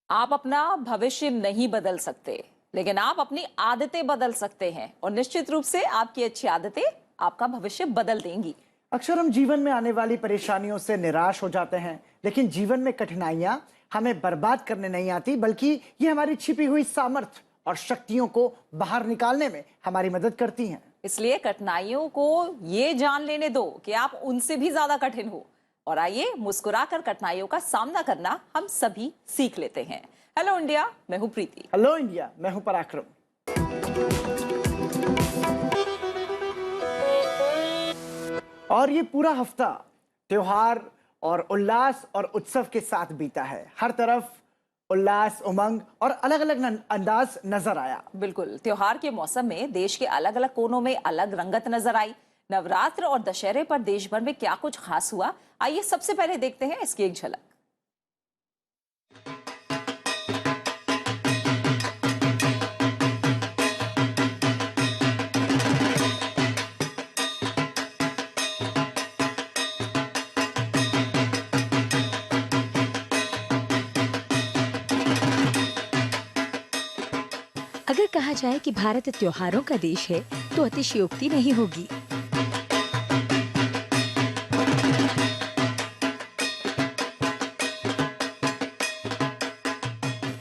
आप अपना भविष्य नहीं बदल सकते, लेकिन आप अपनी आदतें बदल सकते हैं और निश्चित रूप से आपकी अच्छी आदतें आपका भविष्य बदल देंगी। अक्सर हम जीवन में आने वाली परेशानियों से निराश हो जाते हैं, लेकिन जीवन में कठिनाइयां हमें बर्बाद करने नहीं आती, बल्कि ये हमारी छिपी हुई सामर्थ्य और शक्तियों को बाहर निकालने में हमारी मदद करती हैं। इसलिए कठिनाइयों को ये जान लेने दो कि आप उनसे भी ज्यादा कठिन हो और आइए मुस्कुराकर कठिनाइयों का सामना करना हम सभी सीख लेते हैं। हेलो इंडिया, मैं हूं प्रीति। हेलो इंडिया, मैं हूं पराक्रम। और ये पूरा हफ्ता त्योहार और उल्लास और उत्सव के साथ बीता है। हर तरफ उल्लास, उमंग और अलग अलग अंदाज नजर आया। बिल्कुल, त्योहार के मौसम में देश के अलग अलग कोनों में अलग रंगत नजर आई। नवरात्र और दशहरे पर देश भर में क्या कुछ खास हुआ, आइए सबसे पहले देखते हैं इसकी एक झलक। अगर कहा जाए कि भारत त्योहारों का देश है तो अतिशयोक्ति नहीं होगी।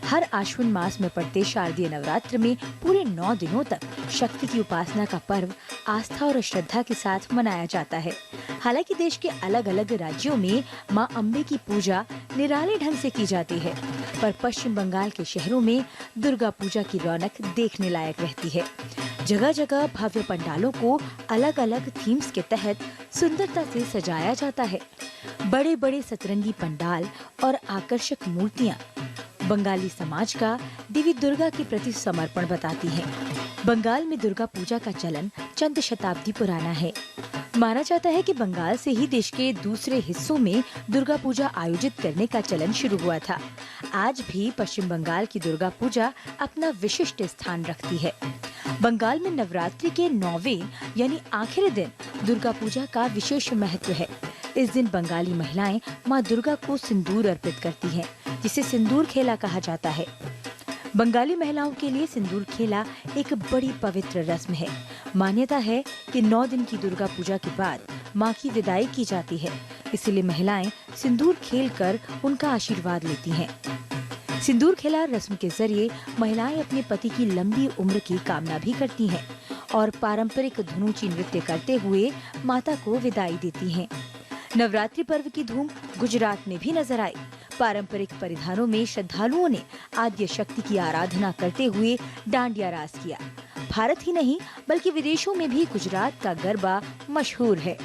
हर आश्विन मास में पड़ते शारदीय नवरात्र में पूरे 9 दिनों तक शक्ति की उपासना का पर्व आस्था और श्रद्धा के साथ मनाया जाता है। हालांकि देश के अलग अलग राज्यों में मां अम्बे की पूजा निराले ढंग से की जाती है, पर पश्चिम बंगाल के शहरों में दुर्गा पूजा की रौनक देखने लायक रहती है। जगह जगह भव्य पंडालों को अलग अलग थीम्स के तहत सुंदरता से सजाया जाता है। बड़े बड़े सतरंगी पंडाल और आकर्षक मूर्तियां बंगाली समाज का देवी दुर्गा के प्रति समर्पण बताती हैं। बंगाल में दुर्गा पूजा का चलन चंद शताब्दी पुराना है। माना जाता है कि बंगाल से ही देश के दूसरे हिस्सों में दुर्गा पूजा आयोजित करने का चलन शुरू हुआ था। आज भी पश्चिम बंगाल की दुर्गा पूजा अपना विशिष्ट स्थान रखती है। बंगाल में नवरात्रि के 9वें यानी आखिरी दिन दुर्गा पूजा का विशेष महत्व है। इस दिन बंगाली महिलाएं मां दुर्गा को सिंदूर अर्पित करती हैं, जिसे सिंदूर खेला कहा जाता है। बंगाली महिलाओं के लिए सिंदूर खेला एक बड़ी पवित्र रस्म है। मान्यता है कि 9 दिन की दुर्गा पूजा के बाद मां की विदाई की जाती है, इसलिए महिलाएं सिंदूर खेलकर उनका आशीर्वाद लेती हैं। सिंदूर खेला रस्म के जरिए महिलाएं अपने पति की लंबी उम्र की कामना भी करती हैं और पारंपरिक धुनूची नृत्य करते हुए माता को विदाई देती हैं। नवरात्रि पर्व की धूम गुजरात में भी नजर आई। पारंपरिक परिधानों में श्रद्धालुओं ने आद्य शक्ति की आराधना करते हुए डांडिया रास किया। भारत ही नहीं बल्कि विदेशों में भी गुजरात का गरबा मशहूर है।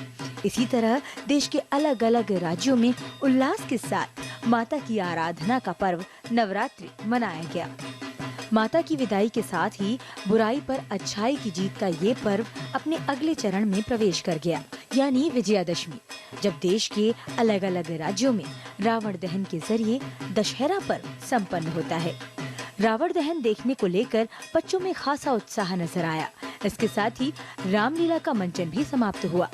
इसी तरह देश के अलग अलग राज्यों में उल्लास के साथ माता की आराधना का पर्व नवरात्रि मनाया गया। माता की विदाई के साथ ही बुराई पर अच्छाई की जीत का ये पर्व अपने अगले चरण में प्रवेश कर गया, यानी विजयादशमी, जब देश के अलग अलग राज्यों में रावण दहन के जरिए दशहरा पर्व संपन्न होता है। रावण दहन देखने को लेकर बच्चों में खासा उत्साह नजर आया। इसके साथ ही रामलीला का मंचन भी समाप्त हुआ।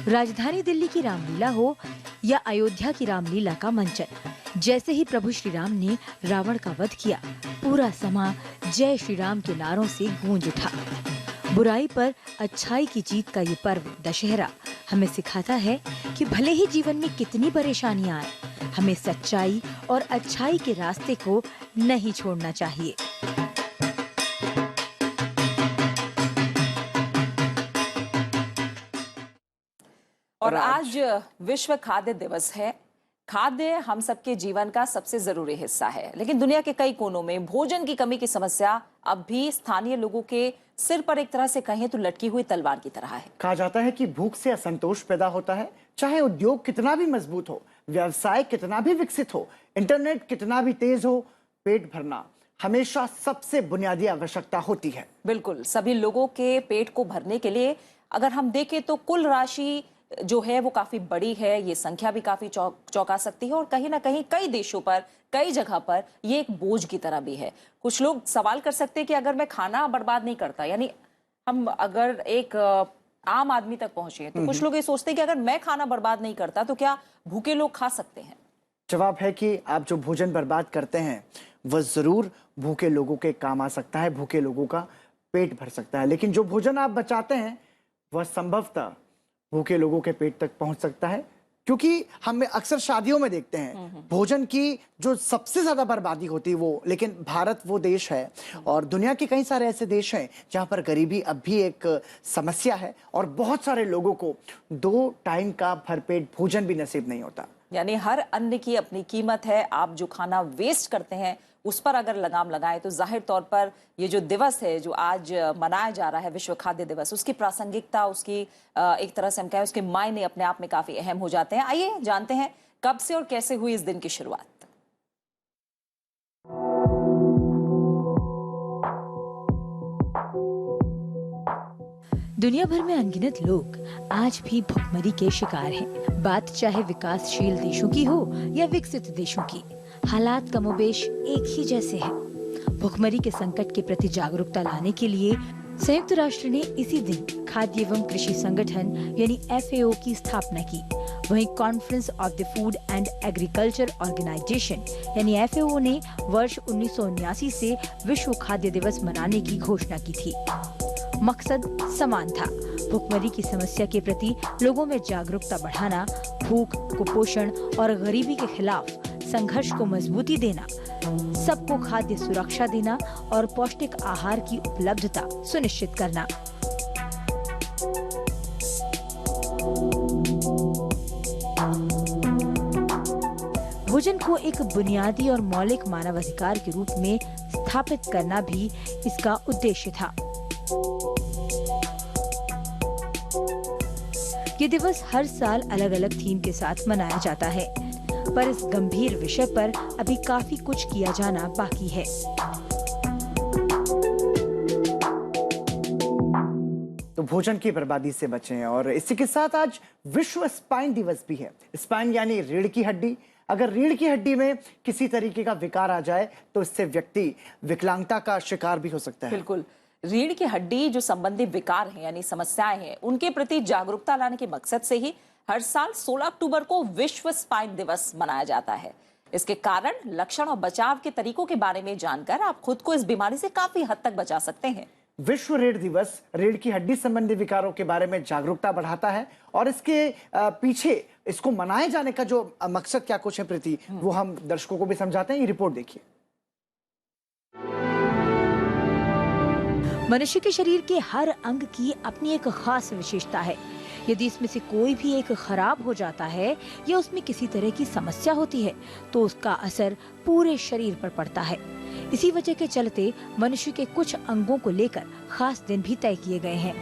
राजधानी दिल्ली की रामलीला हो या अयोध्या की रामलीला का मंचन, जैसे ही प्रभु श्री राम ने रावण का वध किया, पूरा समा जय श्री राम के नारों से गूंज उठा। बुराई पर अच्छाई की जीत का ये पर्व दशहरा हमें सिखाता है कि भले ही जीवन में कितनी परेशानियां आए, हमें सच्चाई और अच्छाई के रास्ते को नहीं छोड़ना चाहिए। और आज विश्व खाद्य दिवस है। खाद्य हम सबके जीवन का सबसे जरूरी हिस्सा है, लेकिन दुनिया के कई कोनों में भोजन की कमी की समस्या अब भी स्थानीय लोगों के सिर पर एक तरह से कहें तो लटकी हुई तलवार की तरह है। कहा जाता है कि भूख से असंतोष पैदा होता है। चाहे उद्योग कितना भी मजबूत हो, व्यवसाय कितना भी विकसित हो, इंटरनेट कितना भी तेज हो, पेट भरना हमेशा सबसे बुनियादी आवश्यकता होती है। बिल्कुल, सभी लोगों के पेट को भरने के लिए अगर हम देखें तो कुल राशि जो है वो काफी बड़ी है। ये संख्या भी काफी चौंका सकती है और कहीं ना कहीं कई देशों पर, कई जगह पर ये एक बोझ की तरह भी है। कुछ लोग सवाल कर सकते हैं कि अगर मैं खाना बर्बाद नहीं करता, यानी हम अगर एक आम आदमी तक पहुंचे तो कुछ लोग ये सोचते हैं कि अगर मैं खाना बर्बाद नहीं करता तो क्या भूखे लोग खा सकते हैं? जवाब है कि आप जो भोजन बर्बाद करते हैं वह जरूर भूखे लोगों के काम आ सकता है, भूखे लोगों का पेट भर सकता है। लेकिन जो भोजन आप बचाते हैं वह संभवतः भूखे लोगों के पेट तक पहुंच सकता है, क्योंकि हम अक्सर शादियों में देखते हैं भोजन की जो सबसे ज्यादा बर्बादी होती है वो, लेकिन भारत वो देश है और दुनिया के कई सारे ऐसे देश हैं जहां पर गरीबी अब भी एक समस्या है और बहुत सारे लोगों को 2 टाइम का भरपेट भोजन भी नसीब नहीं होता। यानी हर अन्न की अपनी कीमत है। आप जो खाना वेस्ट करते हैं उस पर अगर लगाम लगाएं तो जाहिर तौर पर ये जो दिवस है जो आज मनाया जा रहा है, विश्व खाद्य दिवस, उसकी प्रासंगिकता, उसकी एक तरह से हम कहें उसके मायने अपने आप में काफी अहम हो जाते हैं। आइए जानते हैं कब से और कैसे हुई इस दिन की शुरुआत। दुनिया भर में अनगिनत लोग आज भी भुखमरी के शिकार हैं। बात चाहे विकासशील देशों की हो या विकसित देशों की, हालात कमोबेश एक ही जैसे हैं। भुखमरी के संकट के प्रति जागरूकता लाने के लिए संयुक्त राष्ट्र ने इसी दिन खाद्य एवं कृषि संगठन यानी FAO की स्थापना की। वहीं conference of the food and agriculture organisation यानी FAO ने वर्ष 1979 से विश्व खाद्य दिवस मनाने की घोषणा की थी। मकसद समान था, भुखमरी की समस्या के प्रति लोगों में जागरूकता बढ़ाना, भूख, कुपोषण और गरीबी के खिलाफ संघर्ष को मजबूती देना, सबको खाद्य सुरक्षा देना और पौष्टिक आहार की उपलब्धता सुनिश्चित करना। भोजन को एक बुनियादी और मौलिक मानवाधिकार के रूप में स्थापित करना भी इसका उद्देश्य था। ये दिवस हर साल अलग अलग थीम के साथ मनाया जाता है, पर इस गंभीर विषय पर अभी काफी कुछ किया जाना बाकी है। तो भोजन की बर्बादी से बचें। और इसी के साथ आज विश्व स्पाइन दिवस भी है। स्पाइन यानी रीढ़ की हड्डी। अगर रीढ़ की हड्डी में किसी तरीके का विकार आ जाए तो इससे व्यक्ति विकलांगता का शिकार भी हो सकता है। बिल्कुल, रीढ़ की हड्डी जो संबंधी विकार हैं यानी समस्याएं हैं, उनके प्रति जागरूकता लाने के मकसद से ही हर साल 16 अक्टूबर को विश्व स्पाइन दिवस मनाया जाता है। इसके कारण, लक्षण और बचाव के तरीकों के बारे में जानकर आप खुद को इस बीमारी से काफी हद तक बचा सकते हैं। विश्व रीढ़ दिवस रीढ़ की हड्डी संबंधी विकारों के बारे में जागरूकता बढ़ाता है और इसके पीछे इसको मनाए जाने का जो मकसद क्या कुछ है प्रीति, वो हम दर्शकों को भी समझाते हैं। ये रिपोर्ट देखिए। मनुष्य के शरीर के हर अंग की अपनी एक खास विशेषता है। यदि इसमें से कोई भी एक खराब हो जाता है या उसमें किसी तरह की समस्या होती है तो उसका असर पूरे शरीर पर पड़ता है। इसी वजह के चलते मनुष्य के कुछ अंगों को लेकर खास दिन भी तय किए गए हैं।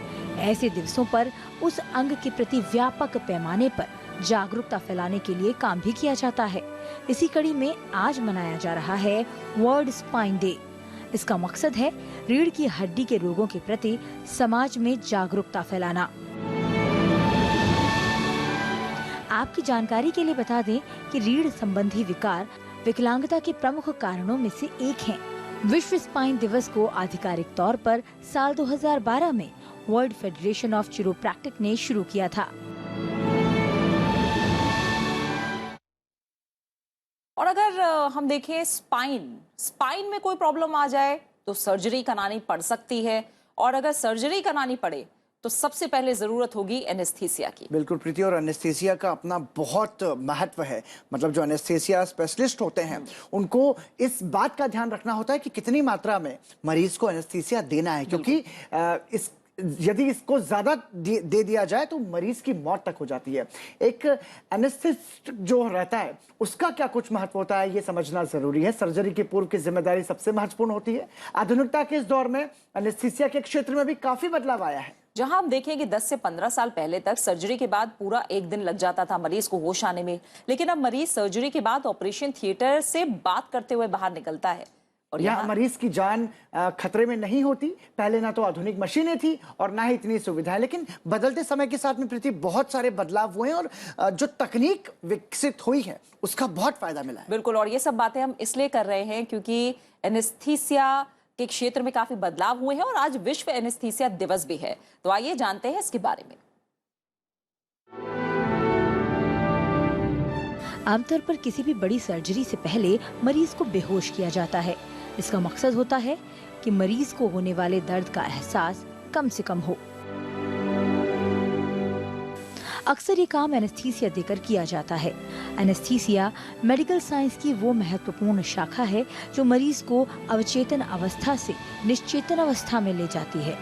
ऐसे दिवसों पर उस अंग के प्रति व्यापक पैमाने पर जागरूकता फैलाने के लिए काम भी किया जाता है। इसी कड़ी में आज मनाया जा रहा है वर्ल्ड स्पाइन डे। इसका मकसद है रीढ़ की हड्डी के रोगों के प्रति समाज में जागरूकता फैलाना। आपकी जानकारी के लिए बता दें कि रीढ़ संबंधी विकार विकलांगता के प्रमुख कारणों में से एक हैं। विश्व स्पाइन दिवस को आधिकारिक तौर पर साल 2012 में वर्ल्ड फेडरेशन ऑफ चिरोप्रैक्टिक ने शुरू किया था। और अगर हम देखें स्पाइन में कोई प्रॉब्लम आ जाए तो सर्जरी करानी पड़ सकती है, और अगर सर्जरी करानी पड़े तो सबसे पहले जरूरत होगी एनेस्थीसिया की। बिल्कुल प्रीति, और एनेस्थीसिया का अपना बहुत महत्व है। मतलब जो एनेस्थीसिया स्पेशलिस्ट होते हैं उनको इस बात का ध्यान रखना होता है कि कितनी मात्रा में मरीज को एनेस्थीसिया देना है, क्योंकि यदि इसको ज्यादा दे दिया जाए तो मरीज की मौत तक हो जाती है। एक एनेस्थिस्ट जो रहता है उसका क्या कुछ महत्व होता है, ये समझना जरूरी है। सर्जरी की पूर्व की जिम्मेदारी सबसे महत्वपूर्ण होती है। आधुनिकता के इस दौर में एनेस्थीसिया के क्षेत्र में भी काफी बदलाव आया है। जहां हम देखें कि 10 से 15 साल पहले तक सर्जरी के बाद पूरा 1 दिन लग जाता था मरीज को होश आने में, लेकिन अब मरीज सर्जरी के बाद ऑपरेशन थिएटर से बात करते हुए बाहर निकलता है और यहाँ मरीज की जान खतरे में नहीं होती। पहले ना तो आधुनिक मशीनें थी और ना ही इतनी सुविधाएं, लेकिन बदलते समय के साथ में प्रीति बहुत सारे बदलाव हुए हैं और जो तकनीक विकसित हुई है उसका बहुत फायदा मिला है। बिल्कुल, और ये सब बातें हम इसलिए कर रहे हैं क्योंकि एनेस्थीसिया के क्षेत्र में काफी बदलाव हुए हैं और आज विश्व एनेस्थीसिया दिवस भी है। तो आइए जानते हैं इसके बारे में। आमतौर पर किसी भी बड़ी सर्जरी से पहले मरीज को बेहोश किया जाता है। इसका मकसद होता है कि मरीज को होने वाले दर्द का एहसास कम से कम हो। अक्सर ये काम एनेस्थीसिया देकर किया जाता है। एनेस्थीसिया मेडिकल साइंस की वो महत्वपूर्ण शाखा है जो मरीज को अवचेतन अवस्था से निश्चेतन अवस्था में ले जाती है।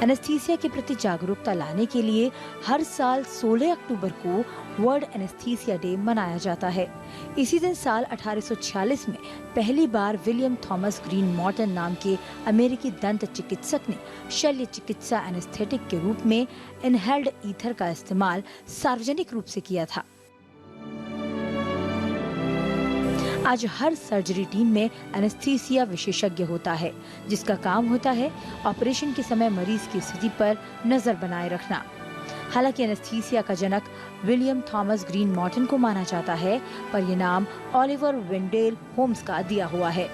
एनेस्थीसिया के प्रति जागरूकता लाने के लिए हर साल 16 अक्टूबर को वर्ल्ड एनेस्थीसिया डे मनाया जाता है। इसी दिन साल 1846 में पहली बार विलियम थॉमस ग्रीन मॉर्टन नाम के अमेरिकी दंत चिकित्सक ने शल्य चिकित्सा एनेस्थेटिक के रूप में इनहेल्ड ईथर का इस्तेमाल सार्वजनिक रूप से किया था। आज हर सर्जरी टीम में एनेस्थीसिया विशेषज्ञ होता है, जिसका काम होता है ऑपरेशन के समय मरीज की स्थिति पर नजर बनाए रखना। हालांकि एनेस्थीसिया का जनक विलियम थॉमस ग्रीन मॉर्टन को माना जाता है, पर यह नाम ओलिवर वेंडेल होम्स का दिया हुआ है।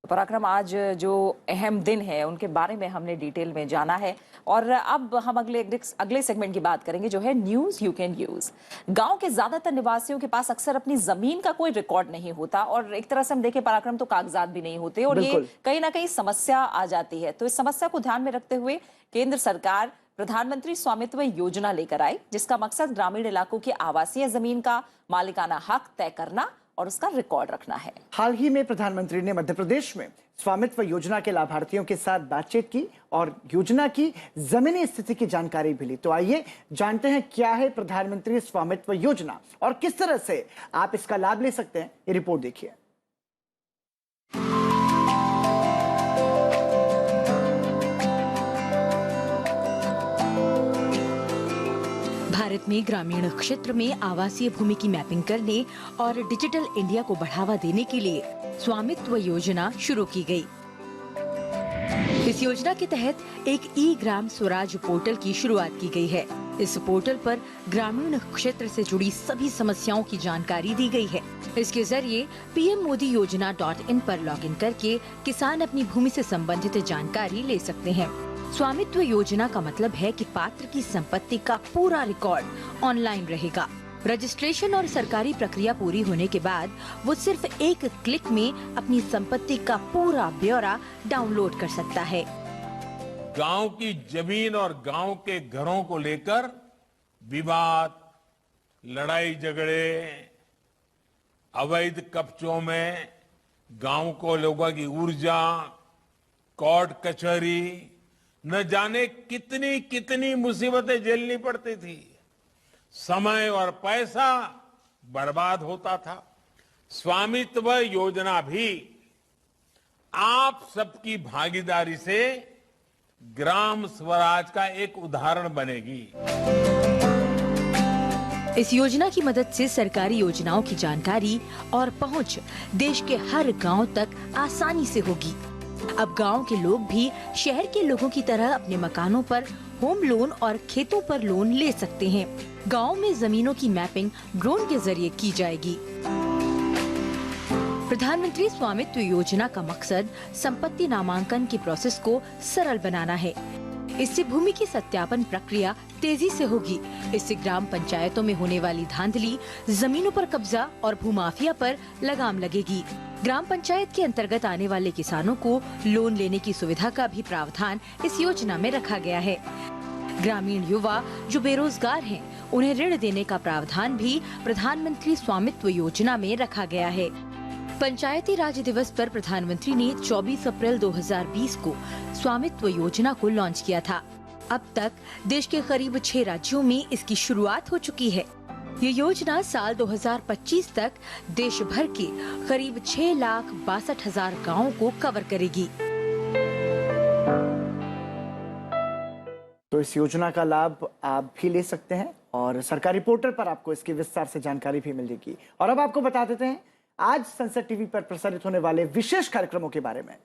पराक्रम, आज जो अहम दिन है उनके बारे में हमने डिटेल में जाना है और अब हम अगले सेगमेंट की बात करेंगे जो है न्यूज यू कैन यूज। गांव के ज्यादातर निवासियों के पास अक्सर अपनी जमीन का कोई रिकॉर्ड नहीं होता और एक तरह से हम देखें पराक्रम तो कागजात भी नहीं होते और ये कहीं ना कहीं समस्या आ जाती है। तो इस समस्या को ध्यान में रखते हुए केंद्र सरकार प्रधानमंत्री स्वामित्व योजना लेकर आई, जिसका मकसद ग्रामीण इलाकों की आवासीय जमीन का मालिकाना हक तय करना और उसका रिकॉर्ड रखना है। हाल ही में प्रधानमंत्री ने मध्य प्रदेश में स्वामित्व योजना के लाभार्थियों के साथ बातचीत की और योजना की जमीनी स्थिति की जानकारी भी ली। तो आइए जानते हैं क्या है प्रधानमंत्री स्वामित्व योजना और किस तरह से आप इसका लाभ ले सकते हैं। ये रिपोर्ट देखिए। भारत में ग्रामीण क्षेत्र में आवासीय भूमि की मैपिंग करने और डिजिटल इंडिया को बढ़ावा देने के लिए स्वामित्व योजना शुरू की गई। इस योजना के तहत एक ई ग्राम स्वराज पोर्टल की शुरुआत की गई है। इस पोर्टल पर ग्रामीण क्षेत्र से जुड़ी सभी समस्याओं की जानकारी दी गई है। इसके जरिए pmmodi.in पर लॉगिन करके किसान अपनी भूमि से संबंधित जानकारी ले सकते हैं। स्वामित्व योजना का मतलब है कि पात्र की संपत्ति का पूरा रिकॉर्ड ऑनलाइन रहेगा। रजिस्ट्रेशन और सरकारी प्रक्रिया पूरी होने के बाद वो सिर्फ एक क्लिक में अपनी संपत्ति का पूरा ब्यौरा डाउनलोड कर सकता है। गांव की जमीन और गांव के घरों को लेकर विवाद, लड़ाई झगड़े, अवैध कब्जों में गांव को लोगों की ऊर्जा, कोर्ट कचहरी, न जाने कितनी कितनी मुसीबतें झेलनी पड़ती थी। समय और पैसा बर्बाद होता था। स्वामित्व योजना भी आप सबकी भागीदारी से ग्राम स्वराज का एक उदाहरण बनेगी। इस योजना की मदद से सरकारी योजनाओं की जानकारी और पहुंच देश के हर गांव तक आसानी से होगी। अब गांव के लोग भी शहर के लोगों की तरह अपने मकानों पर होम लोन और खेतों पर लोन ले सकते हैं। गांव में जमीनों की मैपिंग ड्रोन के जरिए की जाएगी। प्रधानमंत्री स्वामित्व योजना का मकसद संपत्ति नामांकन की प्रोसेस को सरल बनाना है। इससे भूमि की सत्यापन प्रक्रिया तेजी से होगी। इससे ग्राम पंचायतों में होने वाली धांधली, जमीनों पर कब्जा और भूमाफिया पर लगाम लगेगी। ग्राम पंचायत के अंतर्गत आने वाले किसानों को लोन लेने की सुविधा का भी प्रावधान इस योजना में रखा गया है। ग्रामीण युवा जो बेरोजगार हैं, उन्हें ऋण देने का प्रावधान भी प्रधानमंत्री स्वामित्व योजना में रखा गया है। पंचायती राज दिवस पर प्रधानमंत्री ने 24 अप्रैल 2020 को स्वामित्व योजना को लॉन्च किया था। अब तक देश के करीब 6 राज्यों में इसकी शुरुआत हो चुकी है। ये योजना साल 2025 तक देश भर के करीब 6,62,000 गाँवों को कवर करेगी। तो इस योजना का लाभ आप भी ले सकते हैं और सरकारी पोर्टल पर आपको इसकी विस्तार से जानकारी भी मिलेगी। और अब आपको बता देते हैं आज संसद टीवी पर प्रसारित होने वाले विशेष कार्यक्रमों के बारे में।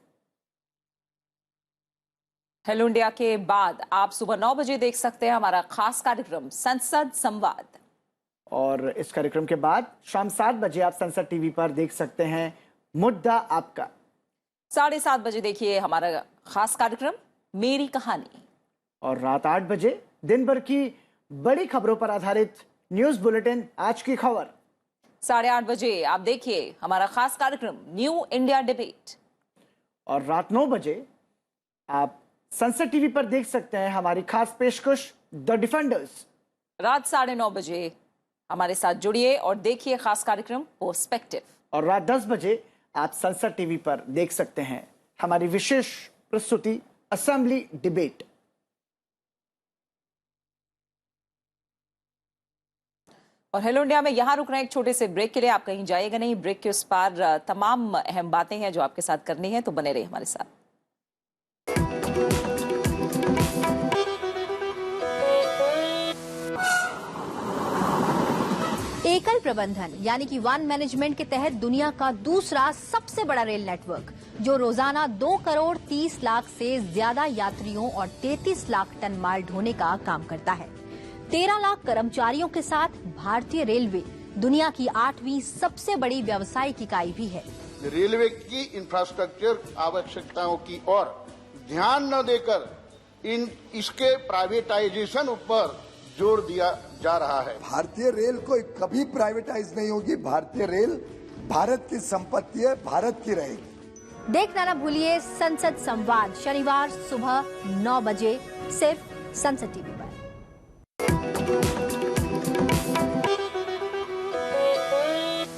हेलो इंडिया के बाद आप सुबह 9 बजे देख सकते हैं हमारा खास कार्यक्रम संसद संवाद। और इस कार्यक्रम के बाद शाम 7 बजे आप संसद टीवी पर देख सकते हैं मुद्दा आपका। 7:30 बजे देखिए हमारा खास कार्यक्रम मेरी कहानी। और रात 8 बजे दिन भर की बड़ी खबरों पर आधारित न्यूज बुलेटिन आज की खबर। 8:30 बजे आप देखिए हमारा खास कार्यक्रम न्यू इंडिया डिबेट। और रात 9 बजे आप सनसेट टीवी पर देख सकते हैं हमारी खास पेशकश द डिफेंडर्स। रात 9:30 बजे हमारे साथ जुड़िए और देखिए खास कार्यक्रम पर्सपेक्टिव। और रात 10 बजे आप सनसेट टीवी पर देख सकते हैं हमारी विशेष प्रस्तुति असेंबली डिबेट। और हेलो इंडिया में यहाँ रुक रहे हैं एक छोटे से ब्रेक के लिए। आप कहीं जाइएगा नहीं, ब्रेक के उस पार तमाम अहम बातें हैं जो आपके साथ करनी है, तो बने रहिए हमारे साथ। एकल प्रबंधन यानी कि वन मैनेजमेंट के तहत दुनिया का दूसरा सबसे बड़ा रेल नेटवर्क जो रोजाना 2 करोड़ 30 लाख से ज्यादा यात्रियों और 33 लाख टन माल ढोने का काम करता है। 13 लाख कर्मचारियों के साथ भारतीय रेलवे दुनिया की 8वीं सबसे बड़ी व्यावसायिक इकाई भी है। रेलवे की इंफ्रास्ट्रक्चर आवश्यकताओं की ओर ध्यान न देकर इसके प्राइवेटाइजेशन ऊपर जोर दिया जा रहा है। भारतीय रेल कोई कभी प्राइवेटाइज नहीं होगी। भारतीय रेल भारत की संपत्ति है, भारत की रहेगी। देखना न भूलिए संसद संवाद शनिवार सुबह 9 बजे सिर्फ संसद टीवी पर।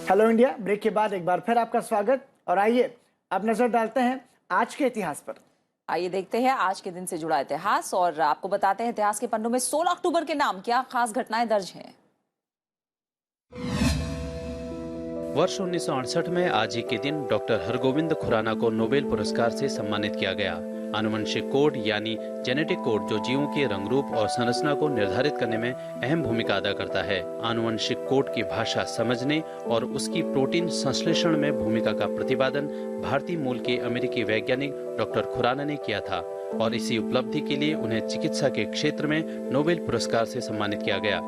हेलो इंडिया ब्रेक के बाद एक बार फिर आपका स्वागत। और आइए अब नजर डालते हैं आज के इतिहास पर। आइए देखते हैं आज के दिन से जुड़ा इतिहास और आपको बताते हैं इतिहास के पन्नों में 16 अक्टूबर के नाम क्या खास घटनाएं दर्ज हैं। वर्ष 1968 में आज ही के दिन डॉक्टर हरगोविंद खुराना को नोबेल पुरस्कार से सम्मानित किया गया। आनुवंशिक कोड यानी जेनेटिक कोड जो जीवों के रंग रूप और संरचना को निर्धारित करने में अहम भूमिका अदा करता है। आनुवंशिक कोड की भाषा समझने और उसकी प्रोटीन संश्लेषण में भूमिका का प्रतिपादन भारतीय मूल के अमेरिकी वैज्ञानिक डॉक्टर खुराना ने किया था और इसी उपलब्धि के लिए उन्हें चिकित्सा के क्षेत्र में नोबेल पुरस्कार से सम्मानित किया गया।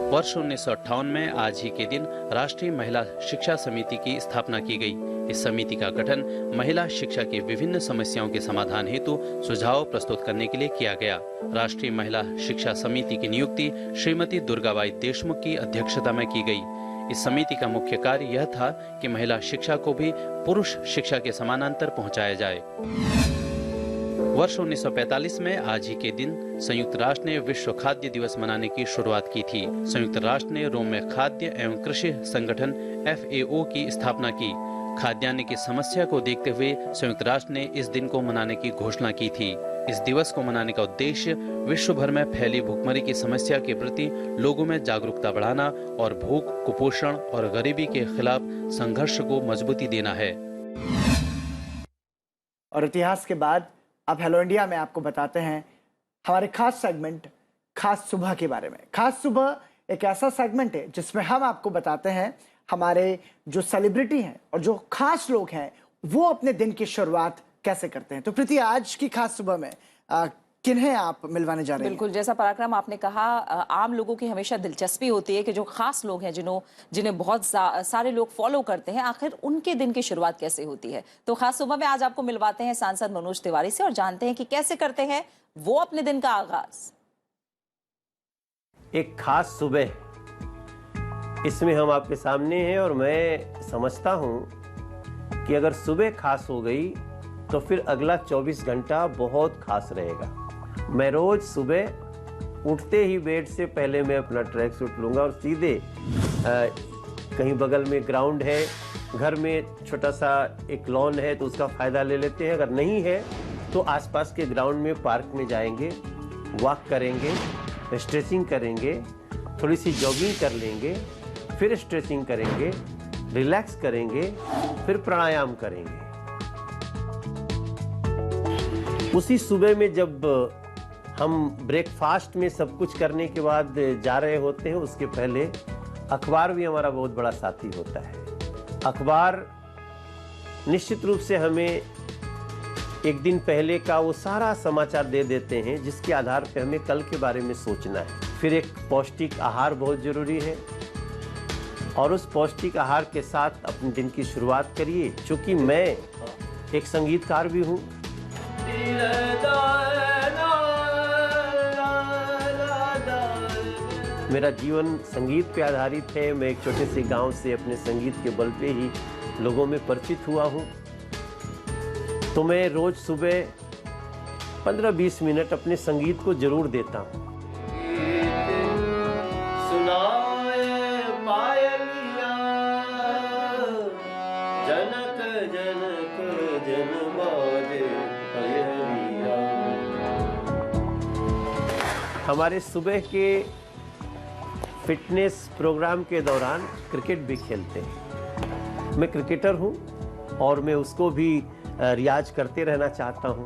वर्ष 1958 में आज ही के दिन राष्ट्रीय महिला शिक्षा समिति की स्थापना की गई। इस समिति का गठन महिला शिक्षा की विभिन्न समस्याओं के समाधान हेतु सुझाव प्रस्तुत करने के लिए किया गया। राष्ट्रीय महिला शिक्षा समिति की नियुक्ति श्रीमती दुर्गाबाई देशमुख की अध्यक्षता में की गई। इस समिति का मुख्य कार्य यह था कि महिला शिक्षा को भी पुरुष शिक्षा के समानांतर पहुंचाया जाए। वर्ष 1945 में आज ही के दिन संयुक्त राष्ट्र ने विश्व खाद्य दिवस मनाने की शुरुआत की थी। संयुक्त राष्ट्र ने रोम में खाद्य एवं कृषि संगठन FAO की स्थापना की। खाद्यान्न की समस्या को देखते हुए संयुक्त राष्ट्र ने इस दिन को मनाने की घोषणा की थी। इस दिवस को मनाने का उद्देश्य विश्व भर में फैली भूखमरी की समस्या के प्रति लोगों में जागरूकता बढ़ाना और भूख, कुपोषण और गरीबी के खिलाफ संघर्ष को मजबूती देना है। और इतिहास के बाद अब हेलो इंडिया में आपको बताते हैं हमारे खास सेगमेंट खास सुबह के बारे में। खास सुबह एक ऐसा सेगमेंट है जिसमें हम आपको बताते हैं हमारे जो सेलिब्रिटी हैं और जो खास लोग हैं वो अपने दिन की शुरुआत कैसे करते हैं। तो प्रीति, आज की खास सुबह में किन्हें आप मिलवाने जा रहे हैं? बिल्कुल, जैसा पराक्रम आपने कहा, आम लोगों की हमेशा दिलचस्पी होती है कि जो खास लोग हैं जिन्हें बहुत सारे लोग फॉलो करते हैं, आखिर उनके दिन की शुरुआत कैसे होती है। तो खास सुबह में आज आपको मिलवाते हैं सांसद मनोज तिवारी से और जानते हैं कि कैसे करते हैं वो अपने दिन का आगाज। एक खास सुबह इसमें हम आपके सामने हैं और मैं समझता हूं कि अगर सुबह खास हो गई तो फिर अगला 24 घंटा बहुत खास रहेगा। मैं रोज सुबह उठते ही बेड से पहले मैं अपना ट्रैक सूट लूंगा और सीधे कहीं बगल में ग्राउंड है, घर में छोटा सा एक लॉन है तो उसका फायदा ले लेते हैं। अगर नहीं है तो आसपास के ग्राउंड में पार्क में जाएंगे, वॉक करेंगे, स्ट्रेचिंग करेंगे, थोड़ी सी जॉगिंग कर लेंगे, फिर स्ट्रेचिंग करेंगे, रिलैक्स करेंगे, फिर प्राणायाम करेंगे। उसी सुबह में जब हम ब्रेकफास्ट में सब कुछ करने के बाद जा रहे होते हैं, उसके पहले अखबार भी हमारा बहुत बड़ा साथी होता है। अखबार निश्चित रूप से हमें एक दिन पहले का वो सारा समाचार दे देते हैं जिसके आधार पर हमें कल के बारे में सोचना है। फिर एक पौष्टिक आहार बहुत जरूरी है और उस पौष्टिक आहार के साथ अपने दिन की शुरुआत करिए। चूंकि मैं एक संगीतकार भी हूँ मेरा जीवन संगीत पे आधारित है। मैं एक छोटे से गांव से अपने संगीत के बल पे ही लोगों में परिचित हुआ हूँ। तो मैं रोज सुबह 15-20 मिनट अपने संगीत को जरूर देता हूँ। जनक जनक जन बाजे पयलिया। हमारे सुबह के फिटनेस प्रोग्राम के दौरान क्रिकेट भी खेलते हैं। मैं क्रिकेटर हूं और मैं उसको भी रियाज करते रहना चाहता हूं।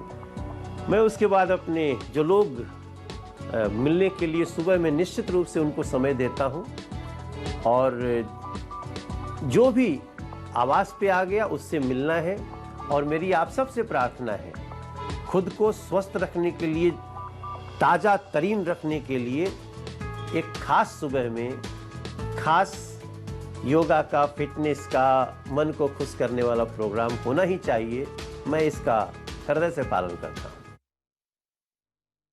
मैं उसके बाद अपने जो लोग मिलने के लिए सुबह में निश्चित रूप से उनको समय देता हूं, और जो भी आवाज़ पे आ गया उससे मिलना है। और मेरी आप सबसे प्रार्थना है, खुद को स्वस्थ रखने के लिए, ताज़ा तरीन रखने के लिए एक खास सुबह में खास योगा का, फिटनेस का, मन को खुश करने वाला प्रोग्राम होना ही चाहिए। मैं इसका हृदय से पालन करता हूँ।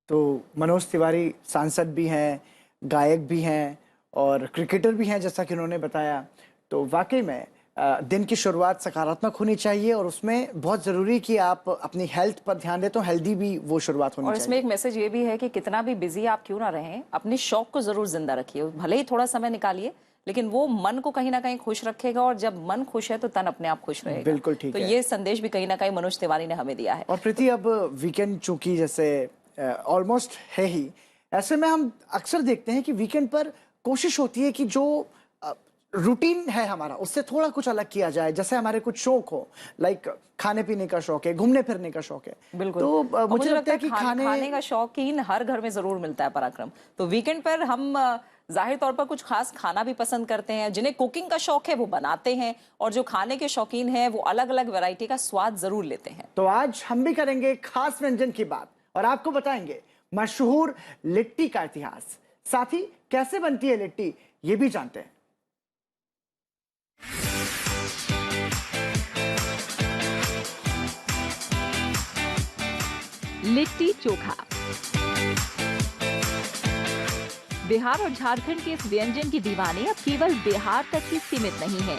तो मनोज तिवारी सांसद भी हैं, गायक भी हैं और क्रिकेटर भी हैं, जैसा कि उन्होंने बताया। तो वाकई में दिन की शुरुआत सकारात्मक होनी चाहिए और उसमें बहुत ज़रूरी कि आप अपनी हेल्थ पर ध्यान दें, तो हेल्दी भी वो शुरुआत होनी चाहिए। और इसमें एक मैसेज ये भी है कि कितना भी बिजी आप क्यों ना रहें, अपने शौक को ज़रूर जिंदा रखिए। भले ही थोड़ा समय निकालिए, लेकिन वो मन को कहीं ना कहीं खुश रखेगा, और जब मन खुश है तो तन अपने आप खुश रहेगा। बिल्कुल ठीक तो है। ये संदेश भी कहीं ना कहीं मनोज तिवारी ने हमें दिया है। और प्रीति, अब वीकेंड चूंकि जैसे ऑलमोस्ट है ही, ऐसे में हम अक्सर देखते हैं कि वीकेंड पर कोशिश होती है कि जो रूटीन है हमारा उससे थोड़ा कुछ अलग किया जाए। जैसे हमारे कुछ शौक हो, लाइक खाने पीने का शौक है, घूमने फिरने का शौक है। बिल्कुल। तो मुझे लगता है कि खाने का शौकीन हर घर में जरूर मिलता है पराक्रम। तो वीकेंड पर हम जाहिर तौर पर कुछ खास खाना भी पसंद करते हैं। जिन्हें कुकिंग का शौक है वो बनाते हैं, और जो खाने के शौकीन हैं वो अलग अलग वैरायटी का स्वाद जरूर लेते हैं। तो आज हम भी करेंगे खास व्यंजन की बात और आपको बताएंगे मशहूर लिट्टी का इतिहास। साथ ही कैसे बनती है लिट्टी ये भी जानते हैं। लिट्टी चोखा। बिहार और झारखंड के इस व्यंजन की दीवाने अब केवल बिहार तक ही सीमित नहीं है,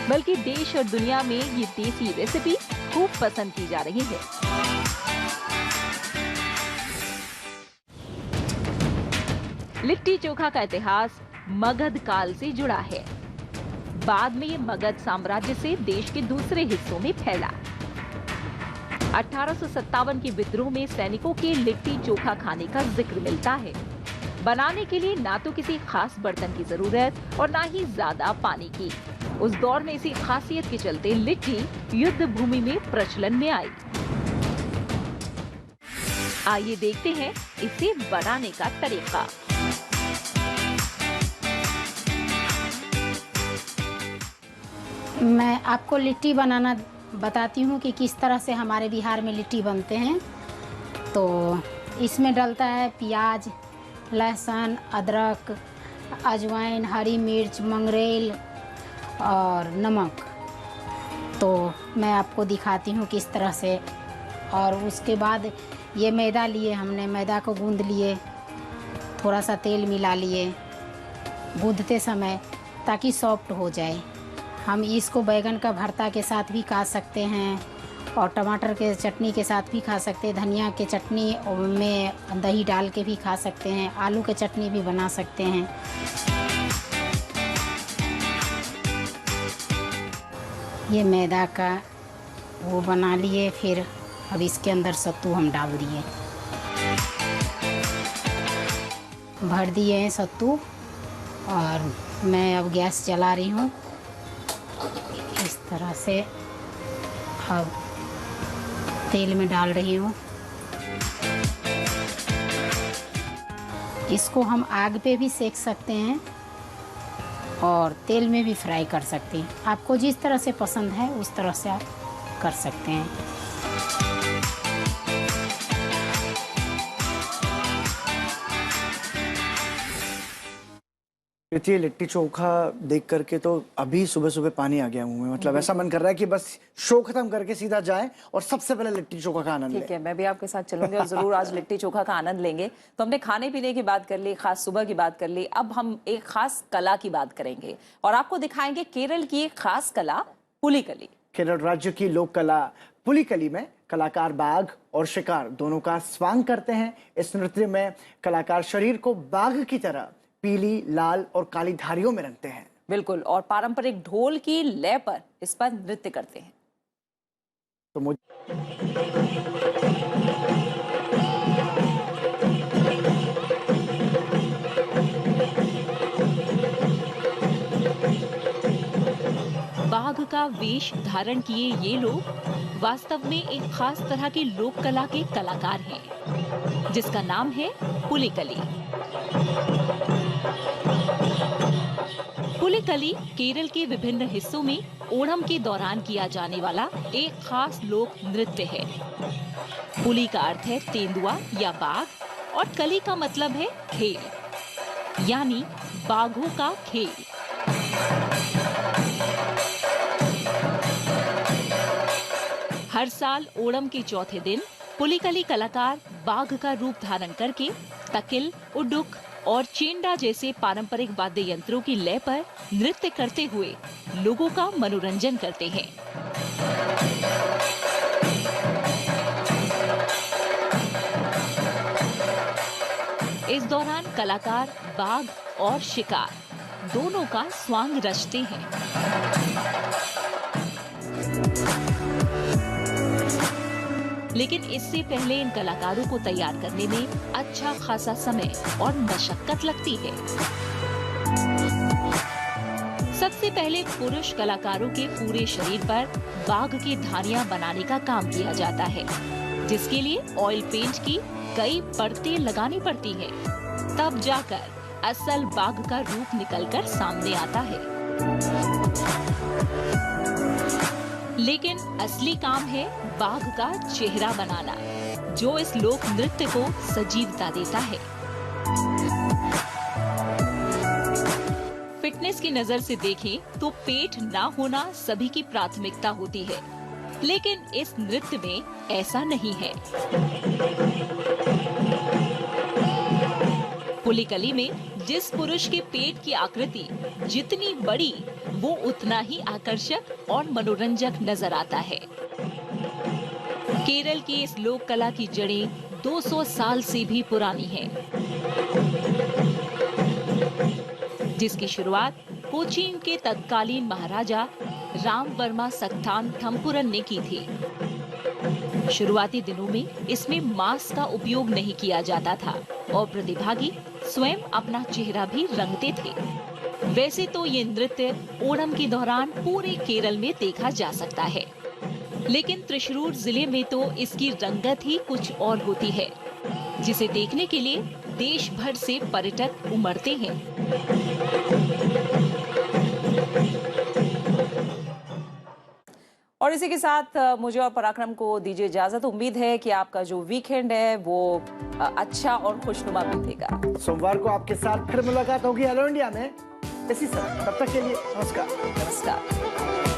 बल्कि देश और दुनिया में ये देसी रेसिपी खूब पसंद की जा रही है। लिट्टी चोखा का इतिहास मगध काल से जुड़ा है। बाद में ये मगध साम्राज्य से देश के दूसरे हिस्सों में फैला। 1857 के विद्रोह में सैनिकों के लिट्टी चोखा खाने का जिक्र मिलता है। बनाने के लिए ना तो किसी खास बर्तन की जरूरत और ना ही ज्यादा पानी की। उस दौर में इसी खासियत के चलते लिट्टी युद्ध भूमि में प्रचलन में आई। आइए देखते हैं इसे बनाने का तरीका। मैं आपको लिट्टी बनाना बताती हूँ कि किस तरह से हमारे बिहार में लिट्टी बनते हैं। तो इसमें डलता है प्याज, लहसुन, अदरक, अजवाइन, हरी मिर्च, मंगरेल और नमक। तो मैं आपको दिखाती हूँ किस तरह से। और उसके बाद ये मैदा लिए हमने, मैदा को गूंद लिए, थोड़ा सा तेल मिला लिए गूंदते समय, ताकि सॉफ्ट हो जाए। हम इसको बैगन का भरता के साथ भी खा सकते हैं और टमाटर के चटनी के साथ भी खा सकते हैं। धनिया के चटनी में दही डाल के भी खा सकते हैं। आलू के चटनी भी बना सकते हैं। ये मैदा का वो बना लिए। फिर अब इसके अंदर सत्तू हम डाल दिए, भर दिए हैं सत्तू। और मैं अब गैस जला रही हूँ इस तरह से। अब तेल में डाल रही हूँ। इसको हम आग पे भी सेक सकते हैं और तेल में भी फ्राई कर सकते हैं। आपको जिस तरह से पसंद है उस तरह से आप कर सकते हैं। ये लिट्टी चोखा देख करके तो अभी सुबह सुबह पानी आ गया मुंह में। मतलब ऐसा मन कर रहा है कि बस शो खत्म करके सीधा जाएं और सबसे पहले लिट्टी चोखा का आनंद लें। ठीक है, मैं भी आपके साथ चलूंगी और जरूर आज लिट्टी चोखा का आनंद लेंगे। तो हमने खाने पीने की बात कर ली, खास सुबह की बात कर ली, अब हम एक खास कला की बात करेंगे और आपको दिखाएंगे केरल की एक खास कला, पुलिकली। केरल राज्य की लोक कला पुलिकली में कलाकार बाघ और शिकार दोनों का स्वांग करते हैं। इस नृत्य में कलाकार शरीर को बाघ की तरह पीली, लाल और काली धारियों में रंगते हैं। बिल्कुल, और पारंपरिक ढोल की लय पर इस पर नृत्य करते हैं। तो मुझे बाघ का वेश धारण किए ये लोग वास्तव में एक खास तरह की लोक कला के कलाकार हैं, जिसका नाम है पुलिकली। पुलिकली केरल के विभिन्न हिस्सों में ओणम के दौरान किया जाने वाला एक खास लोक नृत्य है। पुली का अर्थ है तेंदुआ या बाघ और कली का मतलब है खेल, यानी बाघों का खेल। हर साल ओणम के चौथे दिन पुलिकली कलाकार बाघ का रूप धारण करके तकिल, उडुक और चेंडा जैसे पारंपरिक वाद्य यंत्रों की लय पर नृत्य करते हुए लोगों का मनोरंजन करते हैं। इस दौरान कलाकार बाघ और शिकार दोनों का स्वांग रचते हैं। लेकिन इससे पहले इन कलाकारों को तैयार करने में अच्छा खासा समय और मशक्कत लगती है। सबसे पहले पुरुष कलाकारों के पूरे शरीर पर बाघ की धारियां बनाने का काम किया जाता है, जिसके लिए ऑयल पेंट की कई परतें लगानी पड़ती है। तब जाकर असल बाघ का रूप निकलकर सामने आता है। लेकिन असली काम है बाघ का चेहरा बनाना, जो इस लोक नृत्य को सजीवता देता है। फिटनेस की नजर से देखें तो पेट ना होना सभी की प्राथमिकता होती है, लेकिन इस नृत्य में ऐसा नहीं है। पुलिकली में जिस पुरुष के पेट की आकृति जितनी बड़ी, वो उतना ही आकर्षक और मनोरंजक नजर आता है। केरल की इस लोक कला की जड़ें 200 साल से भी पुरानी हैं, जिसकी शुरुआत कोचीन के तत्कालीन महाराजा राम वर्मा सक्थान थम्पुरन ने की थी। शुरुआती दिनों में इसमें मांस का उपयोग नहीं किया जाता था और प्रतिभागी स्वयं अपना चेहरा भी रंगते थे। वैसे तो ये नृत्य ओणम के दौरान पूरे केरल में देखा जा सकता है, लेकिन त्रिशूर जिले में तो इसकी रंगत ही कुछ और होती है, जिसे देखने के लिए देश भर से पर्यटक उमड़ते हैं। और इसी के साथ मुझे और पराक्रम को दीजिए इजाजत। उम्मीद है कि आपका जो वीकेंड है वो अच्छा और खुशनुमा बीतेगा। सोमवार को आपके साथ फिर मुलाकात होगी हेलो इंडिया में इसी समय। तब तक के लिए नमस्कार। नमस्कार।